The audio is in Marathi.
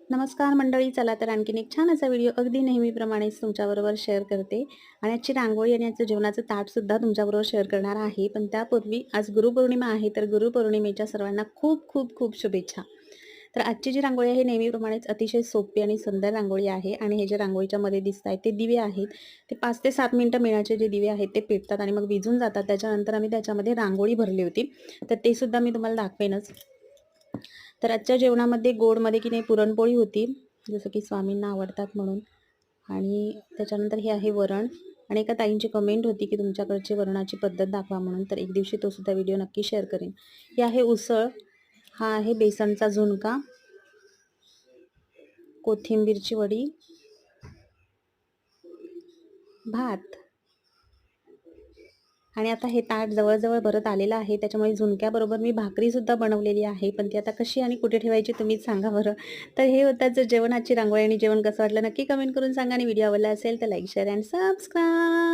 नमस्कार मंडळी, चला तर आणखीन एक छान असा व्हिडिओ अगदी नेहमीप्रमाणेच तुमच्याबरोबर शेअर करते आणि आजची रांगोळी आणि आजचं जेवणाचं ताटसुद्धा तुमच्याबरोबर शेअर करणार आहे. पण त्यापूर्वी आज गुरुपौर्णिमा आहे, तर गुरुपौर्णिमेच्या सर्वांना खूप खूप खूप शुभेच्छा. तर आजची जी रांगोळी आहे नेहमीप्रमाणेच अतिशय सोपी आणि सुंदर रांगोळी आहे आणि हे जे रांगोळीच्या मध्ये दिसत आहेत ते दिवे आहेत. ते 5 ते 7 मिनिटं मेणाचे जे दिवे आहेत ते पेटतात आणि मग विझून जातात. त्याच्यानंतर आम्ही त्याच्यामध्ये रांगोळी भरली होती. तर ते सुद्धा मी तुम्हाला दाखवेनच. तर आजच्या जेवणामध्ये गोडमध्ये की नाही पुरणपोळी होती, जसं की स्वामींना आवडतात म्हणून. आणि त्याच्यानंतर हे आहे वरण. आणि एका ताईंची कमेंट होती की तुमच्याकडची वरणाची पद्धत दाखवा म्हणून, तर एक दिवशी तो सुद्धा व्हिडिओ नक्की शेअर करेन. हे आहे उसळ, हा आहे बेसनचा झुणका, कोथिंबीरची वडी, भात. आणि आता हे ताट जवळ-जवळ भरत आलेलं आहे. त्याच्यामुळे झुणक्याबरोबर मी भाकरीसुद्धा बनवलेली आहे. पण ती आता कशी आणि कुठे ठेवायची तुम्हीच सांगा बरं. तर हे होतं जेवणाची रांगोळी आणि जेवण कसं वाटलं नक्की कमेंट करून सांगा आणि व्हिडिओ आवडला असेल तर लाईक, शेअर अँड सबस्क्राईब.